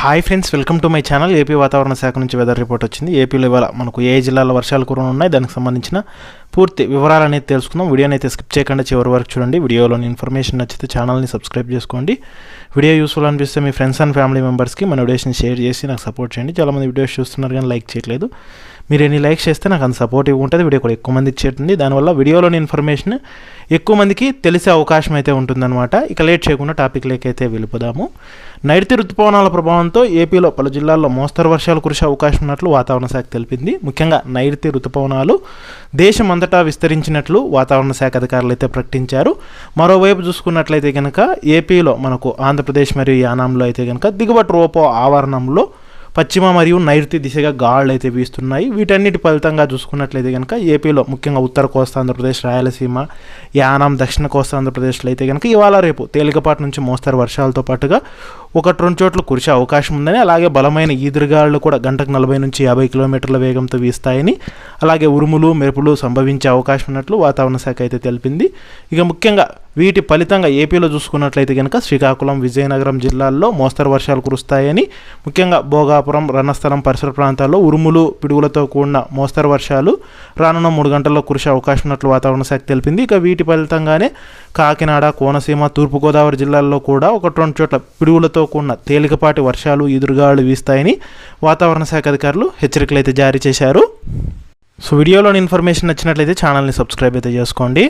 Hi friends, welcome to my channel. AP వాతావరణ శాఖ నుంచి వెదర్ రిపోర్ట్ వచ్చింది. ఏపీలో ఇవాళ మనకు ఏ జిల్లాలో వర్షాలు కురవనున్నాయి, దానికి సంబంధించిన పూర్తి వివరాలు అనేది తెలుసుకుందాం. వీడియోని అయితే స్కిప్ చేయకుండా చివరి వరకు చూడండి. వీడియోలోని ఇన్ఫర్మేషన్ నచ్చితే ఛానల్ని సబ్స్క్రైబ్ చేసుకోండి. వీడియో యూస్ఫుల్ అనిపిస్తే మీ ఫ్రెండ్స్ అండ్ ఫ్యామిలీ మెంబర్స్కి మన వీడియోస్ని షేర్ చేసి నాకు సపోర్ట్ చేయండి. చాలామంది వీడియోస్ చూస్తున్నారు కానీ లైక్ చేయట్లేదు. మీరు ఎన్ని లైక్ చేస్తే నాకు అంత సపోర్టివ్ ఉంటుంది, వీడియో కూడా ఎక్కువ మందికి చేరుతుంది. దానివల్ల వీడియోలోని ఇన్ఫర్మేషన్ ఎక్కువ మందికి తెలిసే అవకాశం అయితే ఉంటుందన్నమాట. ఇక లేట్ చేయకుండా టాపిక్లోకి అయితే వెళ్ళిపోదాము. నైరుతి ఋతుపవనాల ప్రభావంతో ఏపీలో పలు జిల్లాల్లో మోస్తరు వర్షాలు కురిసే అవకాశం ఉన్నట్లు వాతావరణ శాఖ తెలిపింది. ముఖ్యంగా నైరుతి ఋతుపవనాలు దేశమంతటా విస్తరించినట్లు వాతావరణ శాఖ అధికారులు అయితే ప్రకటించారు. మరోవైపు చూసుకున్నట్లయితే కనుక ఏపీలో మనకు ఆంధ్రప్రదేశ్ మరియు యానాంలో అయితే కనుక దిగుబడి రూప ఆవరణంలో పశ్చిమ మరియు నైరుతి దిశగా గాలులు అయితే వీస్తున్నాయి. వీటన్నిటి ఫలితంగా చూసుకున్నట్లయితే కనుక ఏపీలో ముఖ్యంగా ఉత్తర కోస్తా ఆంధ్రప్రదేశ్, రాయలసీమ, యానాం, దక్షిణ కోస్తా ఆంధ్రప్రదేశ్లో అయితే కనుక ఇవాళ రేపు తేలికపాటి నుంచి మోస్తరు వర్షాలతో పాటుగా 1-2 చోట్ల కురిసే అవకాశం ఉందని, అలాగే బలమైన ఈదురుగాలు కూడా గంటకు 40 నుంచి 50 కిలోమీటర్ల వేగంతో వీస్తాయని, అలాగే ఉరుములు మెరుపులు సంభవించే అవకాశం ఉన్నట్లు వాతావరణ శాఖ అయితే తెలిపింది. ఇక ముఖ్యంగా వీటి ఫలితంగా ఏపీలో చూసుకున్నట్లయితే కనుక శ్రీకాకుళం, విజయనగరం జిల్లాల్లో మోస్తరు వర్షాలు కురుస్తాయని, ముఖ్యంగా భోగాపురం, రణస్థలం పరిసర ప్రాంతాల్లో ఉరుములు పిడుగులతో కూడిన మోస్తరు వర్షాలు రానున్న 3 గంటల్లో కురిసే అవకాశం ఉన్నట్లు వాతావరణ శాఖ తెలిపింది. ఇక వీటి ఫలితంగానే కాకినాడ, కోనసీమ, తూర్పుగోదావరి జిల్లాల్లో కూడా 1-2 చోట్ల పిడుగులతో కూడిన తేలికపాటి వర్షాలు, ఎదురుగాలు వీస్తాయని వాతావరణ శాఖ అధికారులు హెచ్చరికలు అయితే జారీ చేశారు. సో వీడియోలోని ఇన్ఫర్మేషన్ నచ్చినట్లయితే ఛానల్ని సబ్స్క్రైబ్ అయితే చేసుకోండి.